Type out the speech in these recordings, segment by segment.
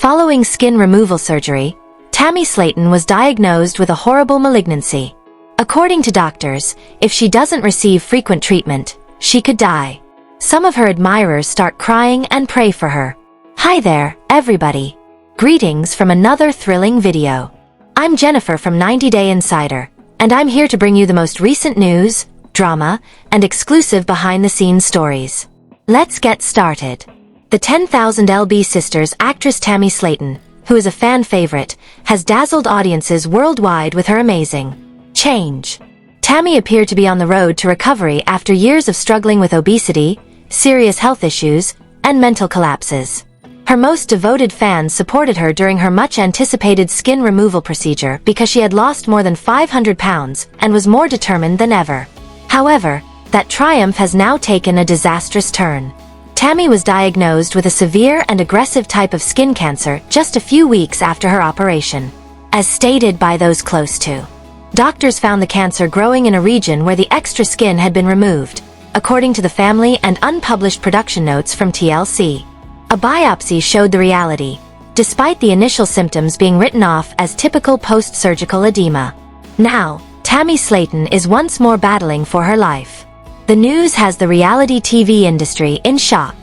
Following skin removal surgery, Tammy Slaton was diagnosed with a horrible malignancy. According to doctors, if she doesn't receive frequent treatment, she could die. Some of her admirers start crying and pray for her. Hi there, everybody. Greetings from another thrilling video. I'm Jennifer from 90 Day Insider, and I'm here to bring you the most recent news, drama, and exclusive behind-the-scenes stories. Let's get started. The 10,000 lb Sisters actress Tammy Slaton, who is a fan favorite, has dazzled audiences worldwide with her amazing change. Tammy appeared to be on the road to recovery after years of struggling with obesity, serious health issues, and mental collapses. Her most devoted fans supported her during her much-anticipated skin removal procedure because she had lost more than 500 pounds and was more determined than ever. However, that triumph has now taken a disastrous turn. Tammy was diagnosed with a severe and aggressive type of skin cancer just a few weeks after her operation. As stated by those close to, doctors found the cancer growing in a region where the extra skin had been removed, according to the family and unpublished production notes from TLC. A biopsy showed the reality, despite the initial symptoms being written off as typical post-surgical edema. Now, Tammy Slaton is once more battling for her life. The news has the reality TV industry in shock.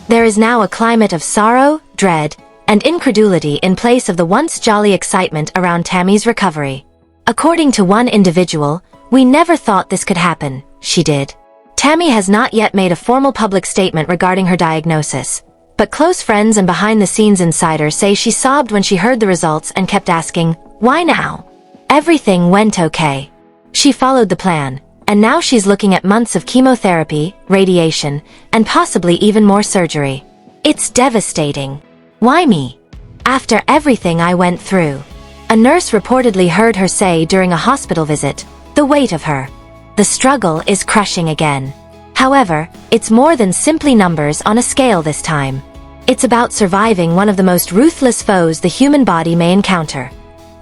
There is now a climate of sorrow, dread, and incredulity in place of the once jolly excitement around Tammy's recovery. According to one individual, "We never thought this could happen," she did. Tammy has not yet made a formal public statement regarding her diagnosis, but close friends and behind-the-scenes insiders say she sobbed when she heard the results and kept asking, "Why now?" Everything went okay. She followed the plan, and now she's looking at months of chemotherapy, radiation, and possibly even more surgery. It's devastating. Why me? After everything I went through. A nurse reportedly heard her say during a hospital visit, "The weight of her. The struggle is crushing again." However, it's more than simply numbers on a scale this time. It's about surviving one of the most ruthless foes the human body may encounter: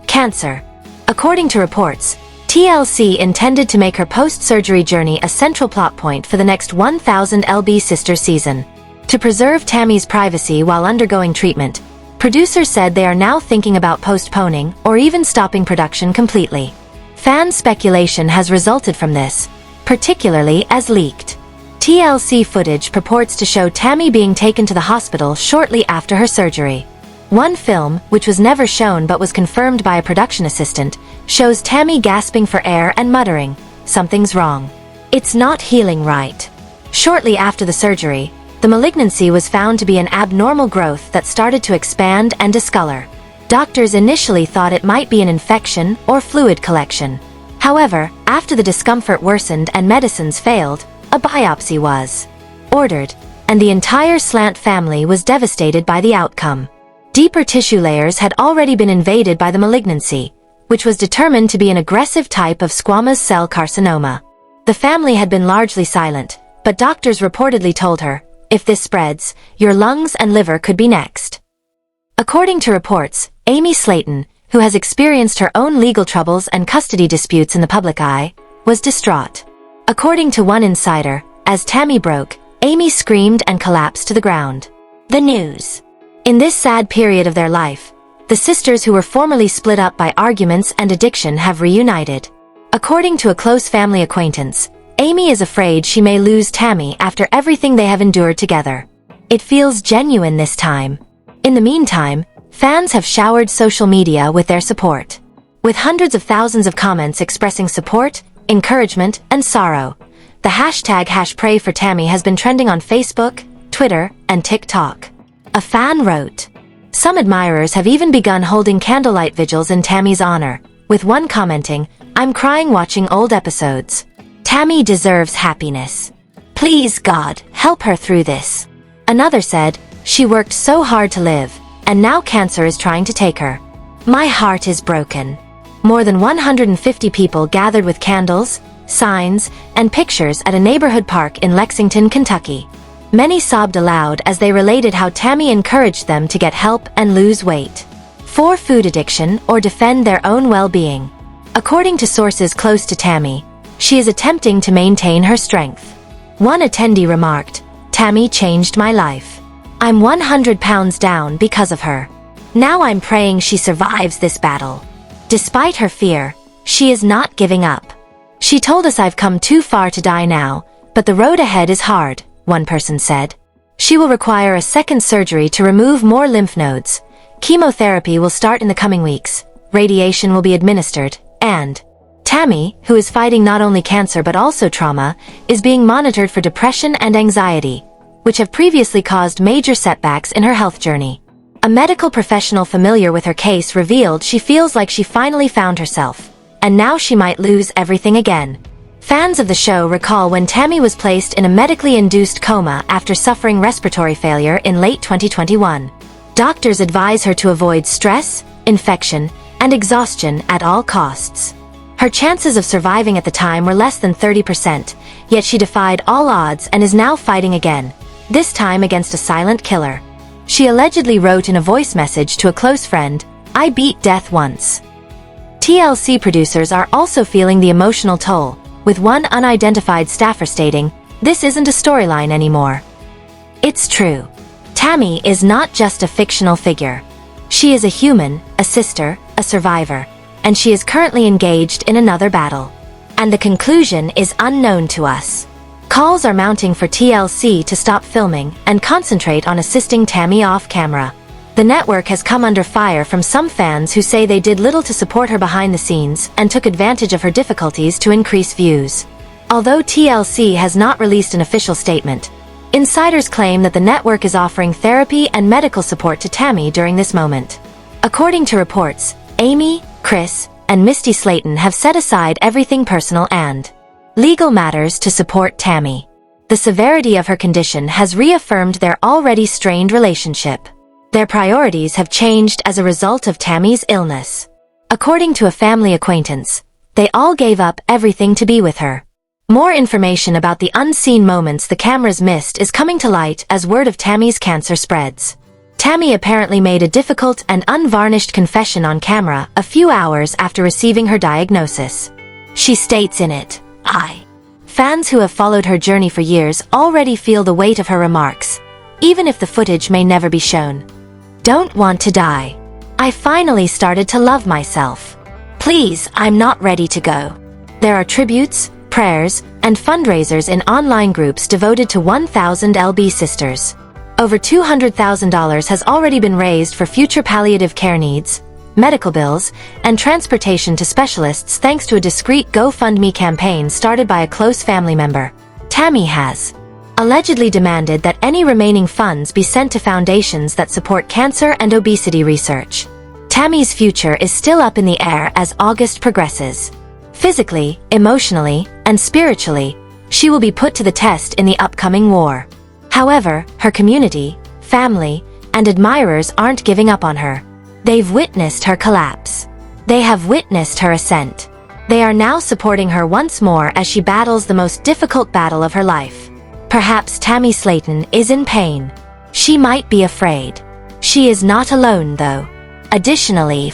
cancer. According to reports, TLC intended to make her post-surgery journey a central plot point for the next 1000 lb Sisters season. To preserve Tammy's privacy while undergoing treatment, producers said they are now thinking about postponing or even stopping production completely. Fan speculation has resulted from this, particularly as leaked TLC footage purports to show Tammy being taken to the hospital shortly after her surgery. One film, which was never shown but was confirmed by a production assistant, shows Tammy gasping for air and muttering, "Something's wrong. It's not healing right." Shortly after the surgery, the malignancy was found to be an abnormal growth that started to expand and discolor. Doctors initially thought it might be an infection or fluid collection. However, after the discomfort worsened and medicines failed, a biopsy was ordered, and the entire Slaton family was devastated by the outcome. Deeper tissue layers had already been invaded by the malignancy, which was determined to be an aggressive type of squamous cell carcinoma. The family had been largely silent, but doctors reportedly told her, "If this spreads, your lungs and liver could be next." According to reports, Amy Slaton, who has experienced her own legal troubles and custody disputes in the public eye, was distraught. According to one insider, as Tammy broke, Amy screamed and collapsed to the ground. The news. In this sad period of their life, the sisters who were formerly split up by arguments and addiction have reunited. According to a close family acquaintance, Amy is afraid she may lose Tammy after everything they have endured together. It feels genuine this time. In the meantime, fans have showered social media with their support, with hundreds of thousands of comments expressing support, encouragement, and sorrow. The hashtag #PrayForTammy has been trending on Facebook, Twitter, and TikTok. A fan wrote, "Some admirers have even begun holding candlelight vigils in Tammy's honor," with one commenting, "I'm crying watching old episodes. Tammy deserves happiness. Please God, help her through this." Another said, "She worked so hard to live, and now cancer is trying to take her. My heart is broken." More than 150 people gathered with candles, signs, and pictures at a neighborhood park in Lexington, Kentucky. Many sobbed aloud as they related how Tammy encouraged them to get help and lose weight, for food addiction, or defend their own well-being. According to sources close to Tammy, she is attempting to maintain her strength. One attendee remarked, "Tammy changed my life. I'm 100 pounds down because of her. Now I'm praying she survives this battle. Despite her fear, she is not giving up. She told us I've come too far to die now, but the road ahead is hard, one person said. She will require a second surgery to remove more lymph nodes. Chemotherapy will start in the coming weeks. Radiation will be administered, and Tammy, who is fighting not only cancer but also trauma, is being monitored for depression and anxiety, which have previously caused major setbacks in her health journey. A medical professional familiar with her case revealed she feels like she finally found herself, and now she might lose everything again. Fans of the show recall when Tammy was placed in a medically induced coma after suffering respiratory failure in late 2021. Doctors advise her to avoid stress, infection, and exhaustion at all costs. Her chances of surviving at the time were less than 30%, yet she defied all odds and is now fighting again, this time against a silent killer. She allegedly wrote in a voice message to a close friend, "I beat death once." TLC producers are also feeling the emotional toll, with one unidentified staffer stating, "This isn't a storyline anymore." It's true. Tammy is not just a fictional figure. She is a human, a sister, a survivor, and she is currently engaged in another battle. And the conclusion is unknown to us. Calls are mounting for TLC to stop filming and concentrate on assisting Tammy off camera. The network has come under fire from some fans who say they did little to support her behind the scenes and took advantage of her difficulties to increase views. Although TLC has not released an official statement, insiders claim that the network is offering therapy and medical support to Tammy during this moment. According to reports, Amy, Chris, and Misty Slaton have set aside everything personal and legal matters to support Tammy. The severity of her condition has reaffirmed their already strained relationship. Their priorities have changed as a result of Tammy's illness. According to a family acquaintance, they all gave up everything to be with her. More information about the unseen moments the cameras missed is coming to light as word of Tammy's cancer spreads. Tammy apparently made a difficult and unvarnished confession on camera a few hours after receiving her diagnosis. She states in it, Fans who have followed her journey for years already feel the weight of her remarks, even if the footage may never be shown. Don't want to die. I finally started to love myself. Please, I'm not ready to go. There are tributes, prayers, and fundraisers in online groups devoted to 1,000 LB sisters. Over $200,000 has already been raised for future palliative care needs, medical bills, and transportation to specialists thanks to a discreet GoFundMe campaign started by a close family member. Tammy has allegedly demanded that any remaining funds be sent to foundations that support cancer and obesity research. Tammy's future is still up in the air as August progresses. Physically, emotionally, and spiritually, she will be put to the test in the upcoming war. However, her community, family, and admirers aren't giving up on her. They've witnessed her collapse. They have witnessed her ascent. They are now supporting her once more as she battles the most difficult battle of her life. Perhaps Tammy Slaton is in pain. She might be afraid. She is not alone, though. Additionally,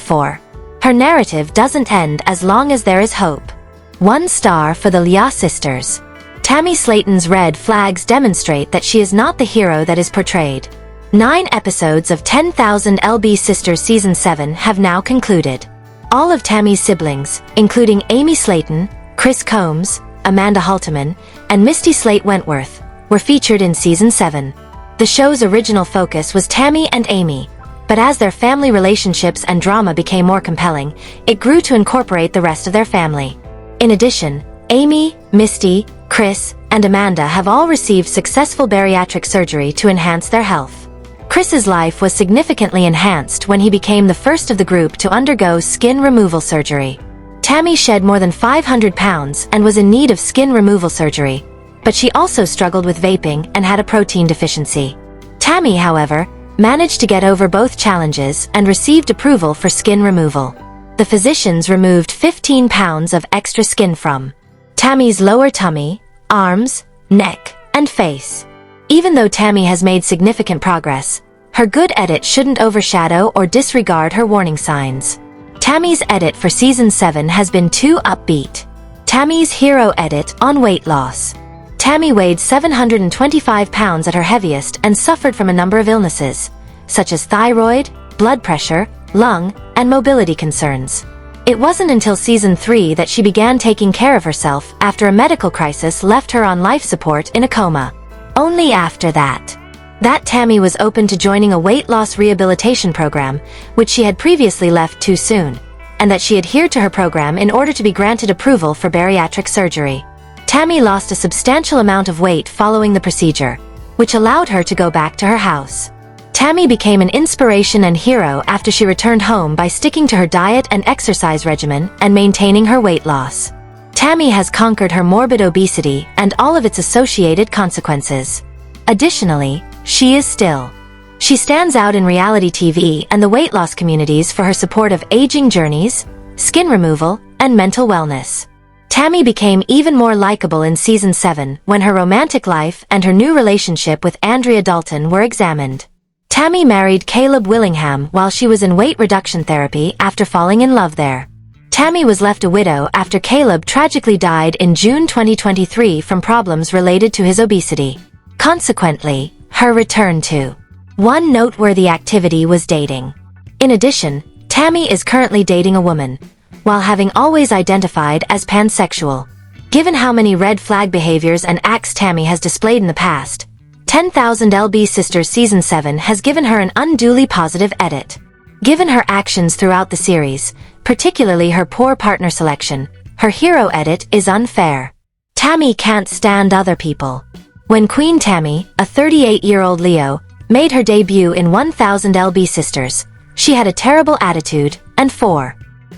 her narrative doesn't end as long as there is hope. 1 star for the Lia sisters. Tammy Slaton's red flags demonstrate that she is not the hero that is portrayed. 9 episodes of 10,000 LB Sisters Season 7 have now concluded. All of Tammy's siblings, including Amy Slaton, Chris Combs, Amanda Halteman, and Misty Slate Wentworth, were featured in Season 7. The show's original focus was Tammy and Amy, but as their family relationships and drama became more compelling, it grew to incorporate the rest of their family. In addition, Amy, Misty, Chris, and Amanda have all received successful bariatric surgery to enhance their health. Chris's life was significantly enhanced when he became the first of the group to undergo skin removal surgery. Tammy shed more than 500 pounds and was in need of skin removal surgery, but she also struggled with vaping and had a protein deficiency. Tammy, however, managed to get over both challenges and received approval for skin removal. The physicians removed 15 pounds of extra skin from Tammy's lower tummy, arms, neck, and face. Even though Tammy has made significant progress, her good edit shouldn't overshadow or disregard her warning signs. Tammy's edit for Season 7 has been too upbeat. Tammy's hero edit on weight loss. Tammy weighed 725 pounds at her heaviest and suffered from a number of illnesses, such as thyroid, blood pressure, lung, and mobility concerns. It wasn't until season 3 that she began taking care of herself after a medical crisis left her on life support in a coma. Only after that Tammy was open to joining a weight loss rehabilitation program, which she had previously left too soon, and that she adhered to her program in order to be granted approval for bariatric surgery. Tammy lost a substantial amount of weight following the procedure, which allowed her to go back to her house. Tammy became an inspiration and hero after she returned home by sticking to her diet and exercise regimen and maintaining her weight loss. Tammy has conquered her morbid obesity and all of its associated consequences. Additionally, she stands out in reality TV and the weight loss communities for her support of aging journeys, skin removal, and mental wellness. Tammy became even more likable in season 7 when her romantic life and her new relationship with Andrea Dalton were examined. Tammy married Caleb Willingham while she was in weight reduction therapy after falling in love there. Tammy was left a widow after Caleb tragically died in June 2023 from problems related to his obesity. Consequently, her return to one noteworthy activity was dating. In addition, Tammy is currently dating a woman, while having always identified as pansexual. Given how many red flag behaviors and acts Tammy has displayed in the past, 10,000 LB Sisters Season 7 has given her an unduly positive edit. Given her actions throughout the series, particularly her poor partner selection, her hero edit is unfair. Tammy can't stand other people. When Queen Tammy, a 38-year-old Leo, made her debut in 1000 LB Sisters, she had a terrible attitude, and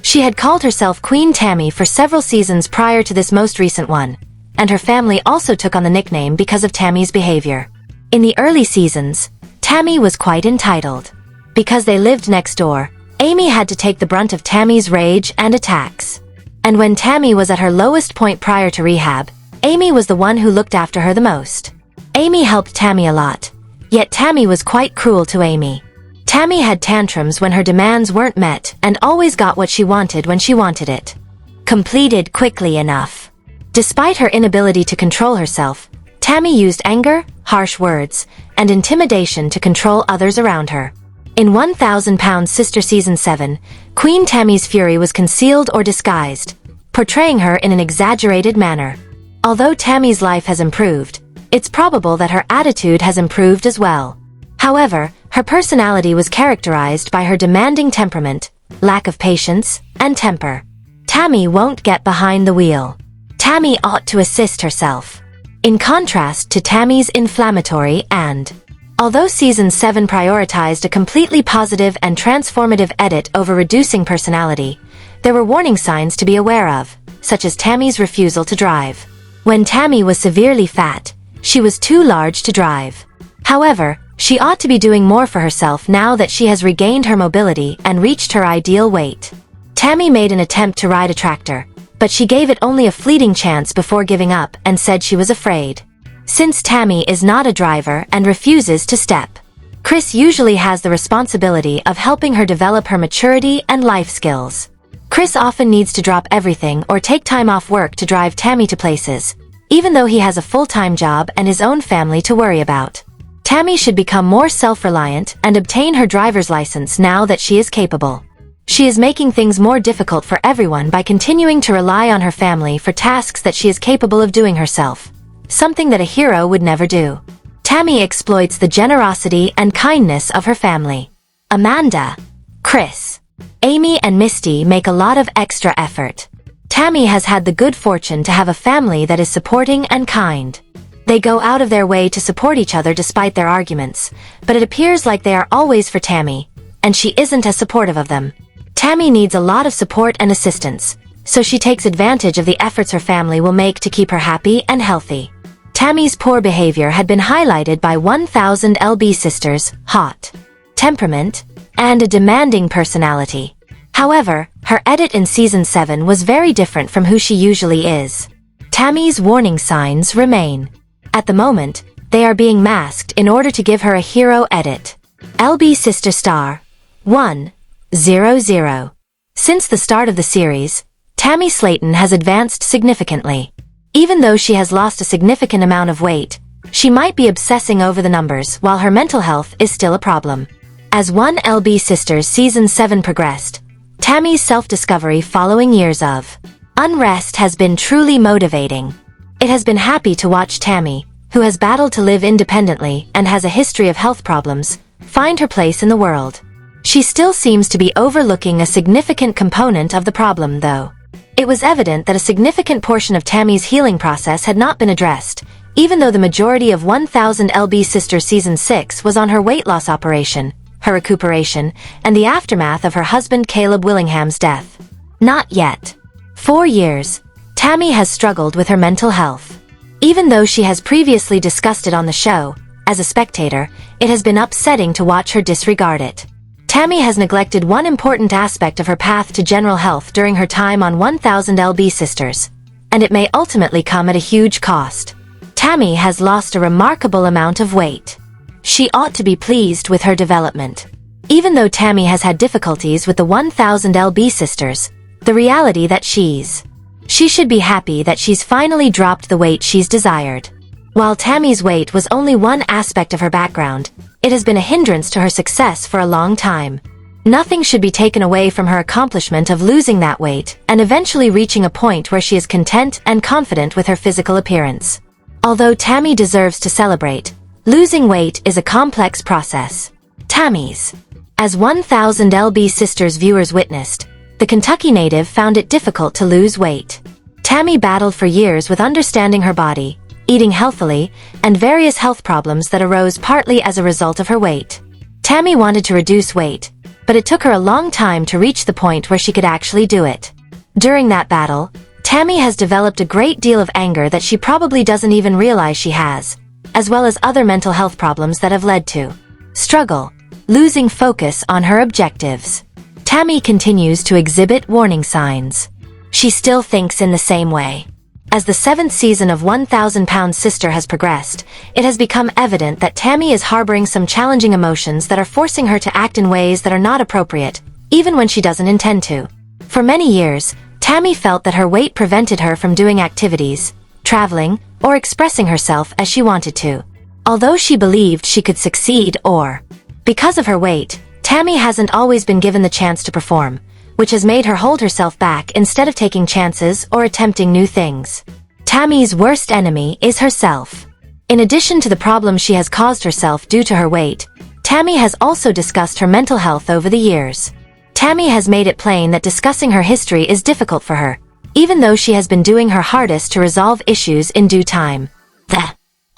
she had called herself Queen Tammy for several seasons prior to this most recent one, and her family also took on the nickname because of Tammy's behavior. In the early seasons, Tammy was quite entitled. Because they lived next door, Amy had to take the brunt of Tammy's rage and attacks. And when Tammy was at her lowest point prior to rehab, Amy was the one who looked after her the most. Amy helped Tammy a lot, yet Tammy was quite cruel to Amy. Tammy had tantrums when her demands weren't met and always got what she wanted when she wanted it. Completed quickly enough. Despite her inability to control herself, Tammy used anger, harsh words, and intimidation to control others around her. In 1000 Pound Sister Season 7, Queen Tammy's fury was concealed or disguised, portraying her in an exaggerated manner. Although Tammy's life has improved, it's probable that her attitude has improved as well. However, her personality was characterized by her demanding temperament, lack of patience, and temper. Tammy won't get behind the wheel. Tammy ought to assist herself. In contrast to Tammy's inflammatory and although Season 7 prioritized a completely positive and transformative edit over reducing personality, there were warning signs to be aware of, such as Tammy's refusal to drive. When Tammy was severely fat, she was too large to drive. However, she ought to be doing more for herself now that she has regained her mobility and reached her ideal weight. Tammy made an attempt to ride a tractor, but she gave it only a fleeting chance before giving up and said she was afraid. Since Tammy is not a driver and refuses to step, Chris usually has the responsibility of helping her develop her maturity and life skills. Chris often needs to drop everything or take time off work to drive Tammy to places, even though he has a full-time job and his own family to worry about. Tammy should become more self-reliant and obtain her driver's license now that she is capable. She is making things more difficult for everyone by continuing to rely on her family for tasks that she is capable of doing herself, something that a hero would never do. Tammy exploits the generosity and kindness of her family. Amanda, Chris, Amy and Misty make a lot of extra effort. Tammy has had the good fortune to have a family that is supporting and kind. They go out of their way to support each other despite their arguments, but it appears like they are always for Tammy, and she isn't as supportive of them. Tammy needs a lot of support and assistance, so she takes advantage of the efforts her family will make to keep her happy and healthy. Tammy's poor behavior had been highlighted by 1000 LB Sisters, hot temperament, and a demanding personality. However, her edit in Season 7 was very different from who she usually is. Tammy's warning signs remain. At the moment, they are being masked in order to give her a hero edit. LB Sister Star 100. Since the start of the series, Tammy Slaton has advanced significantly. Even though she has lost a significant amount of weight, she might be obsessing over the numbers while her mental health is still a problem. As 1LB Sisters Season 7 progressed, Tammy's self-discovery following years of unrest has been truly motivating. It has been happy to watch Tammy, who has battled to live independently and has a history of health problems, find her place in the world. She still seems to be overlooking a significant component of the problem, though. It was evident that a significant portion of Tammy's healing process had not been addressed, even though the majority of 1000LB Sisters Season 6 was on her weight loss operation, her recuperation, and the aftermath of her husband Caleb Willingham's death. Not yet. For years, Tammy has struggled with her mental health. Even though she has previously discussed it on the show, as a spectator, it has been upsetting to watch her disregard it. Tammy has neglected one important aspect of her path to general health during her time on 1000LB Sisters, and it may ultimately come at a huge cost. Tammy has lost a remarkable amount of weight. She ought to be pleased with her development. Even though Tammy has had difficulties with the 1000LB Sisters, the reality that she should be happy that she's finally dropped the weight she's desired. While Tammy's weight was only one aspect of her background, it has been a hindrance to her success for a long time. Nothing should be taken away from her accomplishment of losing that weight and eventually reaching a point where she is content and confident with her physical appearance. Although Tammy deserves to celebrate, losing weight is a complex process. Tammy's. As 1000LB Sisters viewers witnessed, the Kentucky native found it difficult to lose weight. Tammy battled for years with understanding her body, eating healthily, and various health problems that arose partly as a result of her weight. Tammy wanted to reduce weight, but it took her a long time to reach the point where she could actually do it. During that battle, Tammy has developed a great deal of anger that she probably doesn't even realize she has, as well as other mental health problems that have led to struggle, losing focus on her objectives. Tammy continues to exhibit warning signs. She still thinks in the same way. As the 7th season of 1000-Pound Sister has progressed, it has become evident that Tammy is harboring some challenging emotions that are forcing her to act in ways that are not appropriate, even when she doesn't intend to. For many years, Tammy felt that her weight prevented her from doing activities, traveling, or expressing herself as she wanted to. Although she believed she could succeed because of her weight, Tammy hasn't always been given the chance to perform, which has made her hold herself back instead of taking chances or attempting new things. Tammy's worst enemy is herself. In addition to the problems she has caused herself due to her weight, Tammy has also discussed her mental health over the years. Tammy has made it plain that discussing her history is difficult for her, even though she has been doing her hardest to resolve issues in due time.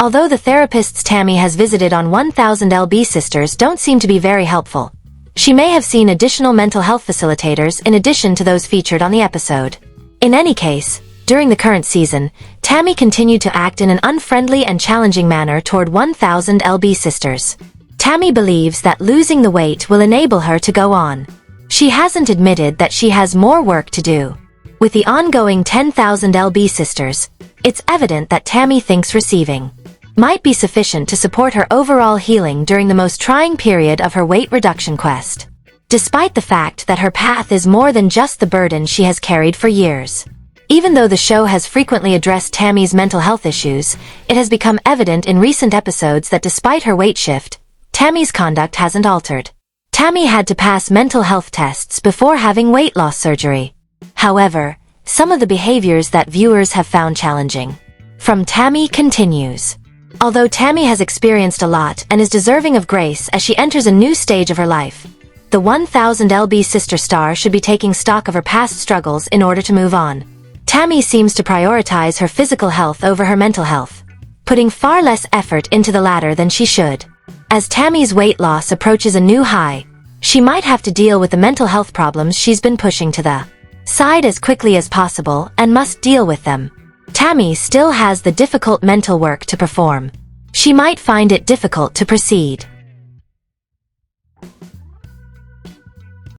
Although the therapists Tammy has visited on 1000LB Sisters don't seem to be very helpful, she may have seen additional mental health facilitators in addition to those featured on the episode. In any case, during the current season, Tammy continued to act in an unfriendly and challenging manner toward 1000LB Sisters. Tammy believes that losing the weight will enable her to go on. She hasn't admitted that she has more work to do. With the ongoing 10,000LB Sisters, it's evident that Tammy thinks receiving might be sufficient to support her overall healing during the most trying period of her weight reduction quest. Despite the fact that her path is more than just the burden she has carried for years. Even though the show has frequently addressed Tammy's mental health issues, it has become evident in recent episodes that despite her weight shift, Tammy's conduct hasn't altered. Tammy had to pass mental health tests before having weight loss surgery. However, some of the behaviors that viewers have found challenging. From Tammy continues. Although Tammy has experienced a lot and is deserving of grace as she enters a new stage of her life, the 1000LB Sister star should be taking stock of her past struggles in order to move on. Tammy seems to prioritize her physical health over her mental health, putting far less effort into the latter than she should. As Tammy's weight loss approaches a new high, she might have to deal with the mental health problems she's been pushing to the side as quickly as possible and must deal with them. Tammy still has the difficult mental work to perform. She might find it difficult to proceed.